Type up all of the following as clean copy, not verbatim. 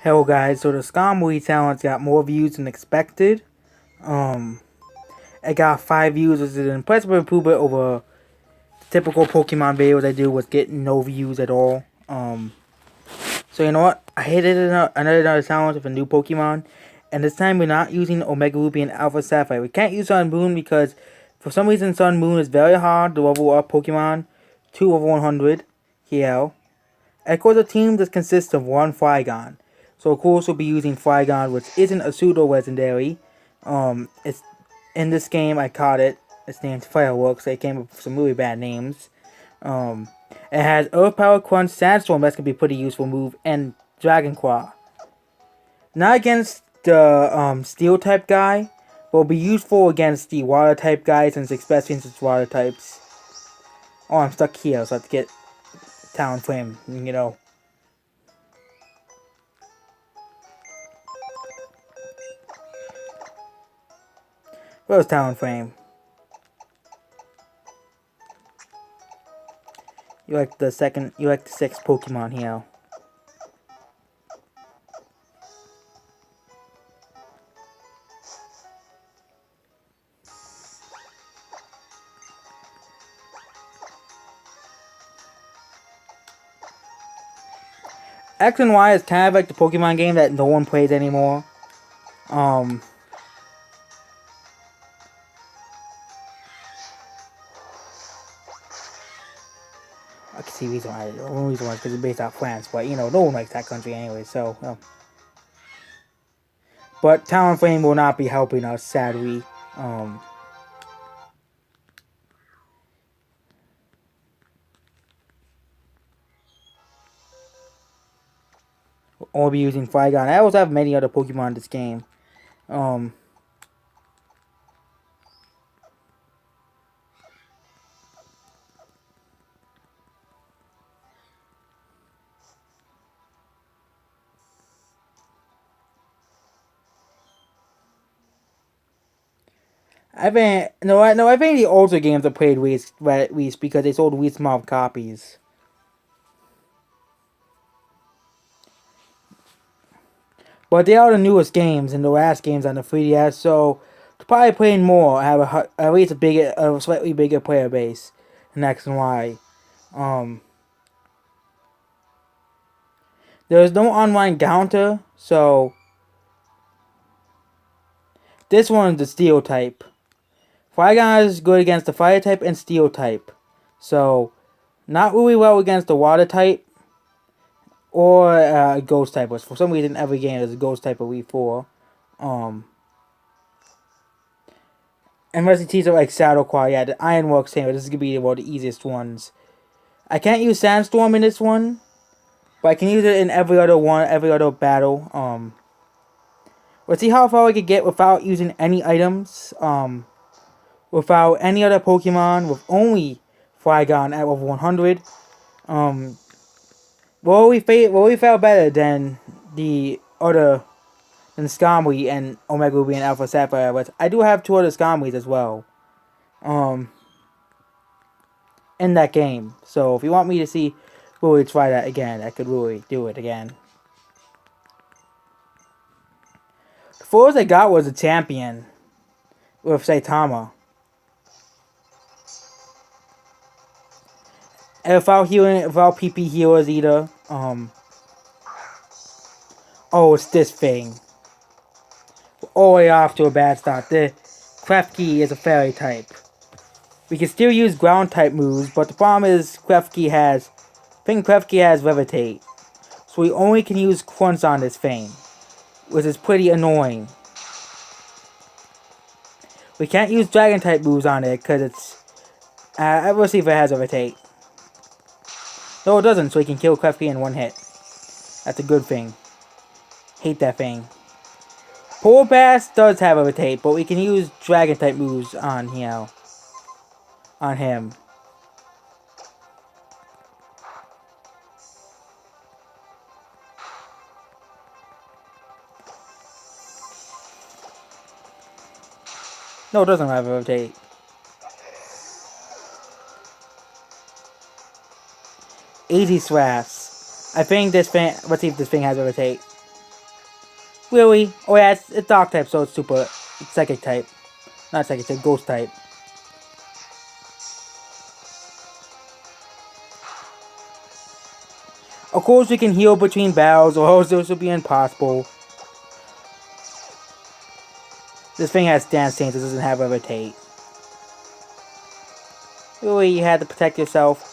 Hello guys, so the Skarmory challenge got more views than expected. Um, it got 5 views, which is an impressive improvement over typical Pokemon videos I do with getting no views at all. So you know what? I hit another challenge with a new Pokemon, and this time we're not using Omega Ruby and Alpha Sapphire. We can't use Sun Moon because for some reason Sun Moon is very hard to level up Pokemon to over 100 KL. Of course, a team that consists of one flygon. So of course we'll be using flygon, which isn't a pseudo legendary. It's in this game I caught it. It's named Fireworks. They came up with some really bad names. Um, it has Earth Power Crunch, Sandstorm. That's gonna be a pretty useful move, and Dragon Claw. Not against the Steel type guy, but will be useful against the Water type guys, and especially since it's Water types. Oh, I'm stuck here, so I have to get Talon Flame. You know. Where's Talon Flame? You like the sixth Pokemon here. X and Y is kind of like the Pokemon game that no one plays anymore. I can see reason why. The only reason why is because it's based out of France, but you know, no one likes that country anyway. So, but Talonflame will not be helping us, sadly. We'll only be using Flygon. I also have many other Pokemon in this game. I think I think the older games are played at least because they sold least amount of copies. But they are the newest games and the last games on the 3DS, so probably playing more. Have at least a slightly bigger player base than X and Y. There's no online counter, so this one's the Steel type. Flygon is good against the Fire type and Steel type, so not really well against the Water type or Ghost type. But for some reason, every game there's a Ghost type Elite Four. Unless it teaches like Shadow Claw, yeah, the Ironworks same. This is gonna be one of the easiest ones. I can't use Sandstorm in this one, but I can use it in every other battle. Let's see how far I could get without using any items. Without any other Pokemon, with only Flygon at level 100. Will we fail better than the other than Skarmory and Omega Ruby and Alpha Sapphire? But I do have 2 other Skarmories as well. In that game. So if you want me to see really try that again, I could really do it again. The furthest I got was a champion with Saitama. And without PP healers either. Oh, it's this thing. All the way off to a bad start. The Klefki is a fairy type. We can still use ground type moves, but the problem is Klefki has Levitate. So we only can use Crunch on this thing, which is pretty annoying. We can't use Dragon type moves on it because it's... we'll see if it has Levitate. No, it doesn't, so we can kill Klefki in one hit. That's a good thing. Hate that thing. Polar Bass does have Levitate, but we can use Dragon type moves on him. No, it doesn't have Levitate. Easy Swass. I think this thing... Let's see if this thing has Levitate. Really? Oh yeah, it's dark type, so it's super. It's psychic type. Not psychic type, ghost type. Of course, we can heal between battles, or else this would be impossible. This thing has stance change, it doesn't have levitate. Really, you had to protect yourself.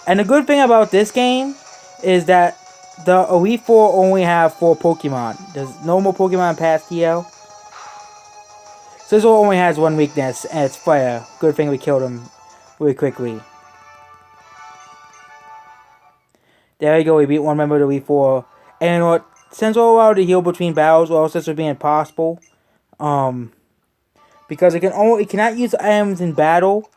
And the good thing about this game is that the Elite Four only have 4 Pokemon. There's no more Pokemon past TL. So this one only has one weakness, and it's fire. Good thing we killed him really quickly. There we go, we beat one member of the Elite Four. And you know what? Since we're allowed to heal between battles, or else this would be impossible. Because it cannot use items in battle.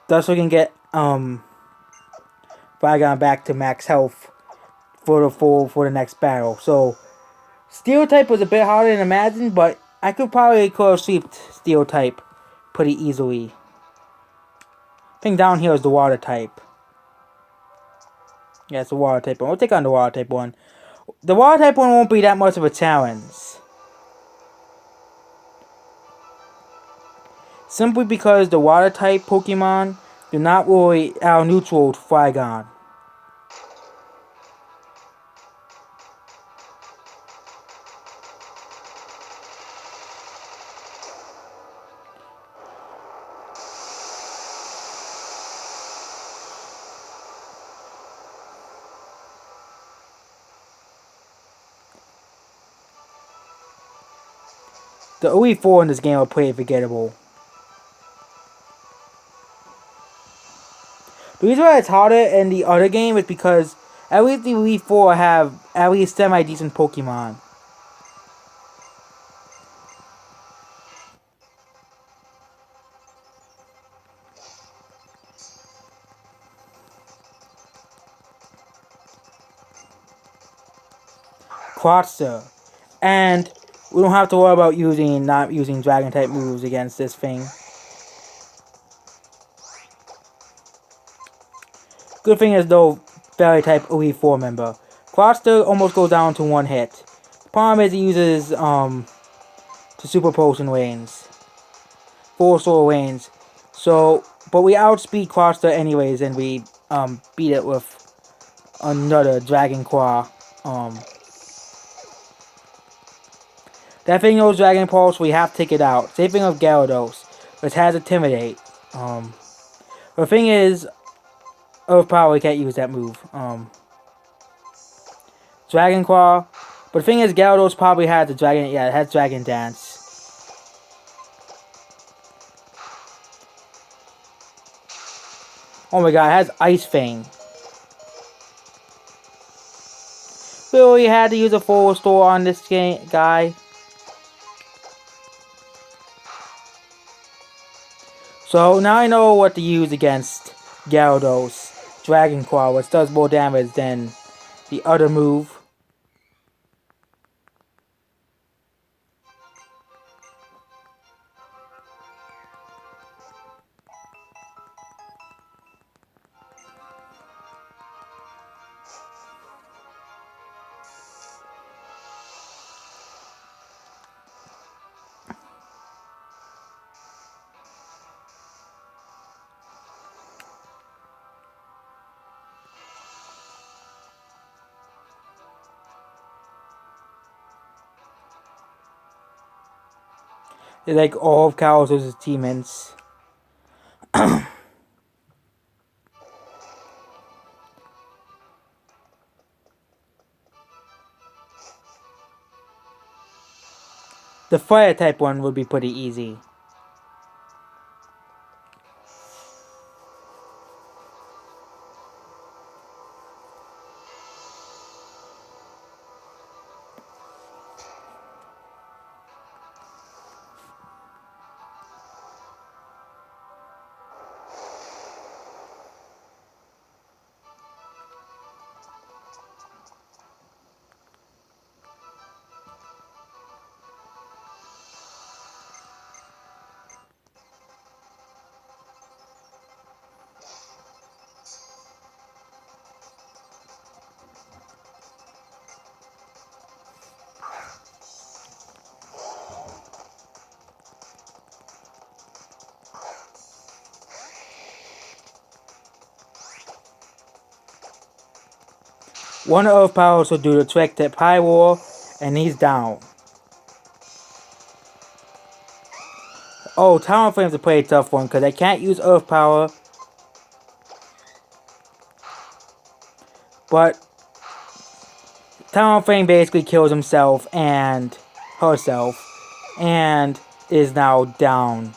Thus we can get flygon back to max health for the next battle. So Steel type was a bit harder than imagined, but I could probably sweep Steel type pretty easily. I think down here is the Water type. Yeah, it's the Water type one. We'll take on the Water type one. The Water type one won't be that much of a challenge. Simply because the Water type Pokemon do not really out-neutral Flygon. The Elite Four in this game are pretty forgettable. The reason why it's harder in the other game is because at least the Elite Four have at least semi-decent Pokemon. Quatster. And we don't have to worry about not using Dragon type moves against this thing. Good thing is though, Fairy type Elite Four member. Quatster almost goes down to 1 hit. The problem is he uses the Super Potion Reigns. Full Soul Reigns. So, but we outspeed Quatster anyways, and we beat it with another Dragon Claw. That thing knows Dragon Pulse, we have to take it out. Same thing with Gyarados, which has Intimidate. The thing is, probably can't use that move. Dragon Claw. But the thing is, Gyarados probably has the Dragon, yeah, it has Dragon Dance. Oh my god, it has Ice Fang. Really had to use a full restore on this guy. So now I know what to use against Gyarados. Dragon Claw, which does more damage than the other move. It's like all of Kalos' achievements. The Fire type one would be pretty easy. One Earth Power will do the trick to Pyro, and he's down. Oh, Talonflame's a pretty tough one, because I can't use Earth Power. But Talonflame basically kills himself and herself, and is now down.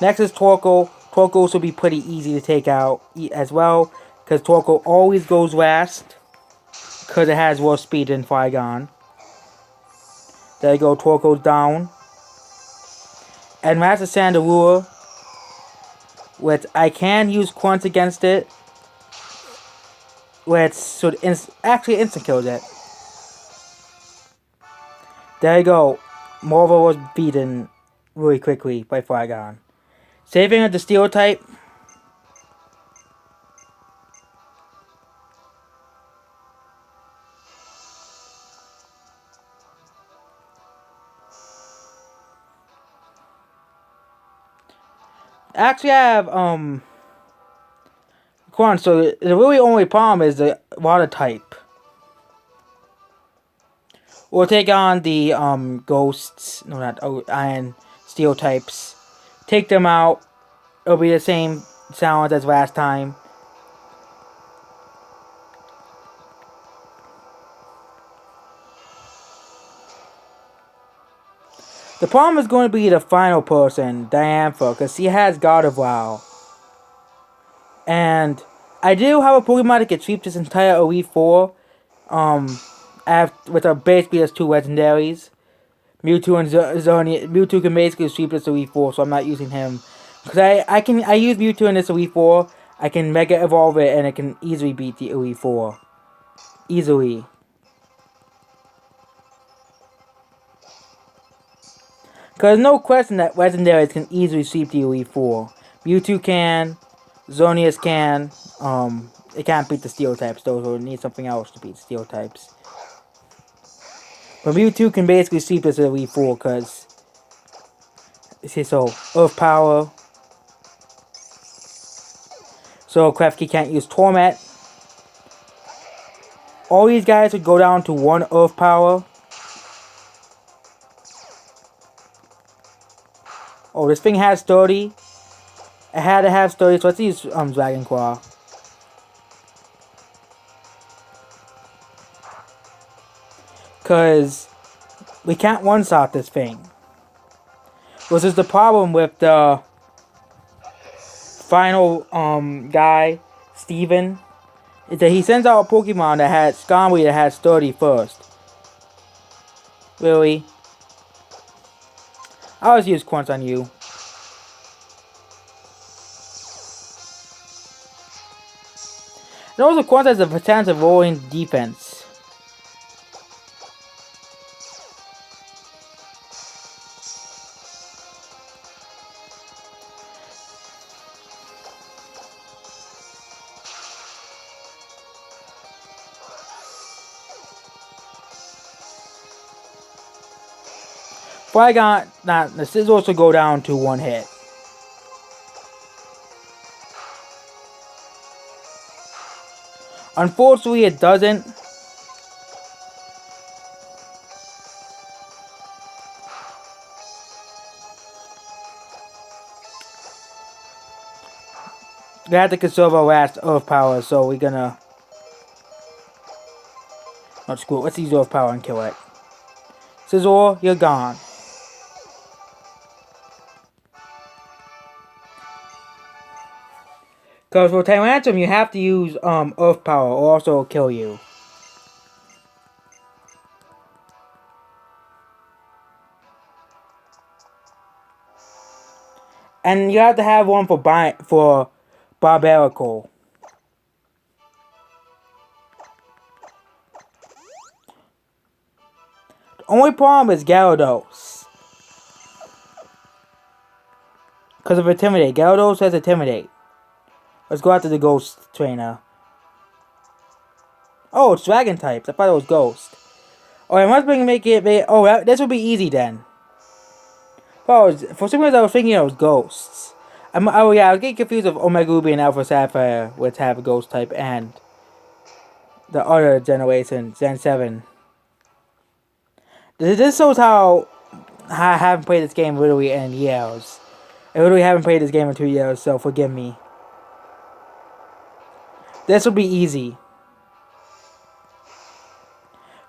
Next is Torkoal. Torkoal should be pretty easy to take out as well, because Torkoal always goes last, because it has more speed than flygon. There you go, Torkoal's down. And Master Chandelure, which I can use Crunch against it, which should actually instant kills it. There you go. Marvel was beaten really quickly by flygon. Saving of the Steel type. Actually, I have Crunch, so the really only problem is the Water type. We'll take on the Ghosts, no, not Iron, Steel types. Take them out. It'll be the same sound as last time. The problem is going to be the final person, Diantha, because she has God of Wow. And I do have a Pokemon that can sweep this entire Elite Four. With basically just two legendaries. Mewtwo and Zernia. Mewtwo can basically sweep this Elite Four, so I'm not using him. Because I use Mewtwo in this Elite Four. I can Mega Evolve it, and it can easily beat the Elite Four. Easily. Because no question that legendaries can easily sweep the Elite Four. Mewtwo can. Xerneas can. It can't beat the Steel types, though, so it needs something else to beat Steel types. But Mewtwo can basically sweep this Elite Four, because... See, so, Earth Power. So, Klefki can't use Torment. All these guys would go down to one Earth Power. Oh, this thing has 30. It had to have 30, so let's use Dragon Claw. Because we can't one-shot this thing. Which is the problem with the final guy, Steven. Is that he sends out a Pokemon that has Skarmory that has 30 first. Really? I'll just use Crunch on you. And also Crunch has the potential of rolling defense. Flygon, the Scizor will go down to one hit. Unfortunately, it doesn't. We have to conserve our last Earth Power, so we're gonna... Not screw it. Let's use Earth Power and kill it. Scizor, you're gone. Because for Tyranitum, you have to use Earth Power, or also it'll kill you. And you have to have one for Barbarical. The only problem is Gyarados. Because of Intimidate. Gyarados has Intimidate. Let's go after the Ghost Trainer. Oh, it's Dragon types. I thought it was Ghost. Oh, I must make it... this would be easy then. Oh, for some reason I was thinking it was Ghosts. I was getting confused with Omega Ruby and Alpha Sapphire, which have a Ghost type, and the other generation, Gen 7. This shows how I haven't played this game literally in years. I literally haven't played this game in 2 years, so forgive me. This will be easy.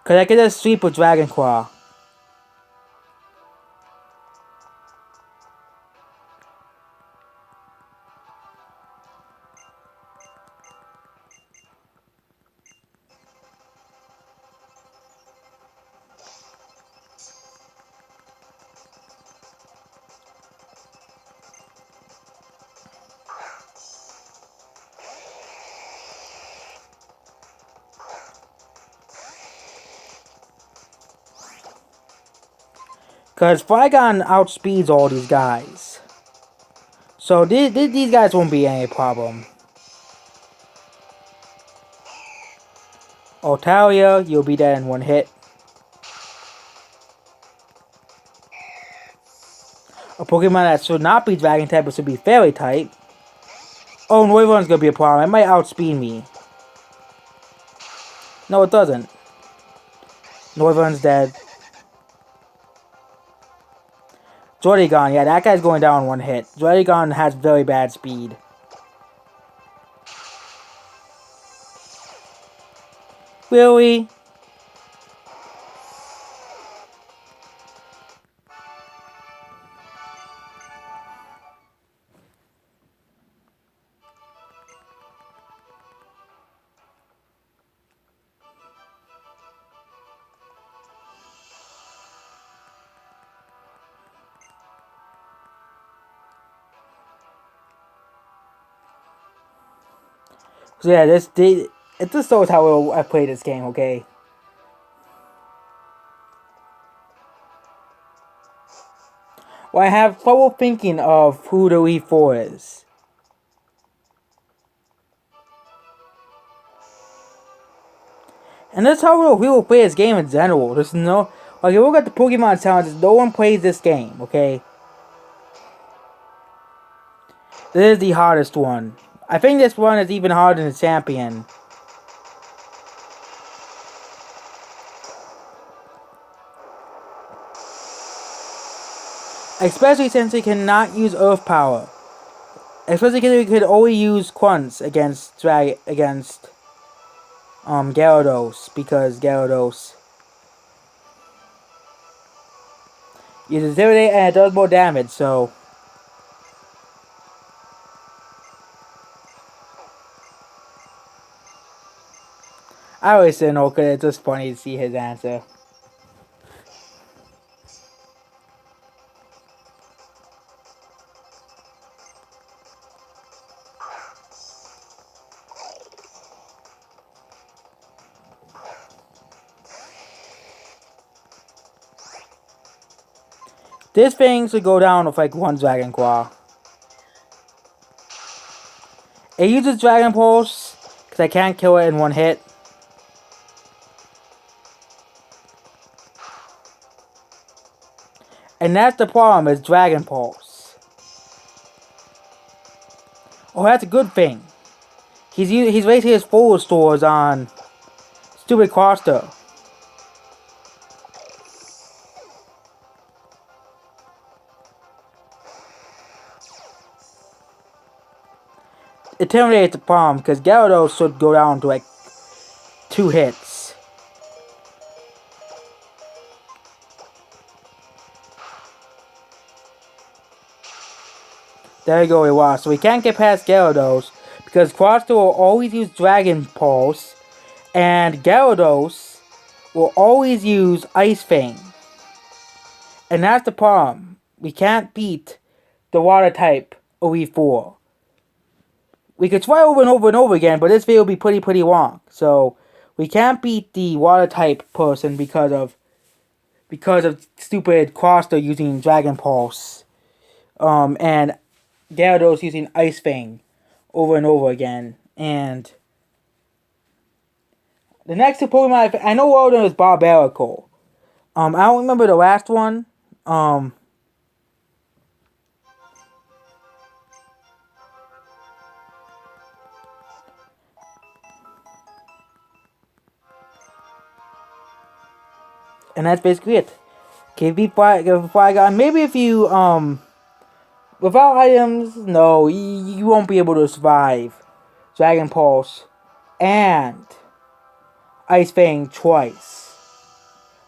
Cause I can just sweep with Dragon Claw. Cause flygon outspeeds all these guys. So these guys won't be any problem. Altaria, you'll be dead in one hit. A Pokemon that should not be Dragon type but should be Fairy type. Oh, Noivern's gonna be a problem. It might outspeed me. No, it doesn't. Noivern's dead. Jordygon, yeah, that guy's going down in one hit. Jordygon has very bad speed. Really? So yeah, it just shows how well I played this game, okay? Well, I have trouble thinking of who the Elite Four is. And that's how real people play this game in general. There's no... Like, if you look at the Pokemon challenges, no one plays this game, okay? This is the hardest one. I think this one is even harder than the Champion. Especially since we cannot use Earth Power. Especially because we could only use Quunts against Gyarados, because Gyarados uses Intimidate and it does more damage, so I always say no because it's just funny to see his answer. This thing should go down with like one Dragon Claw. It uses Dragon Pulse because I can't kill it in one hit. And that's the problem, is Dragon Pulse. Oh, that's a good thing. He's wasting his full stores on stupid Costa. Intimidate's the problem because Gyarados should go down to like 2 hits. There you go, it was. So we can't get past Gyarados because Costa will always use Dragon Pulse and Gyarados will always use Ice Fang. And that's the problem. We can't beat the Water type Elite Four. We could try over and over and over again, but this video will be pretty long. So we can't beat the Water type person because of stupid Costa using Dragon Pulse, and Gyarados using Ice Fang over and over again. And the next two Pokemon I know one of them is Barbarical. I don't remember the last one. And that's basically it. Okay, beat Flygon. Maybe if you, without items, no, you won't be able to survive Dragon Pulse and Ice Fang twice.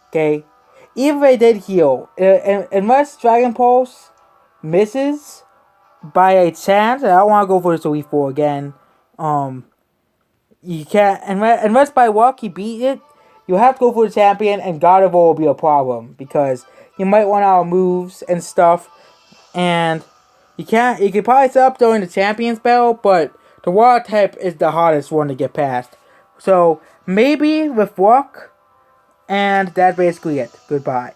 Okay? Even if I did heal, unless Dragon Pulse misses by a chance, and I don't want to go for the Elite Four again, you can't, unless by luck you beat it, you'll have to go for the champion, and God of War will be a problem, because you might run out of moves and stuff, and you can probably set up during the champion spell, but the water type is the hardest one to get past. So, maybe with luck, and that's basically it. Goodbye.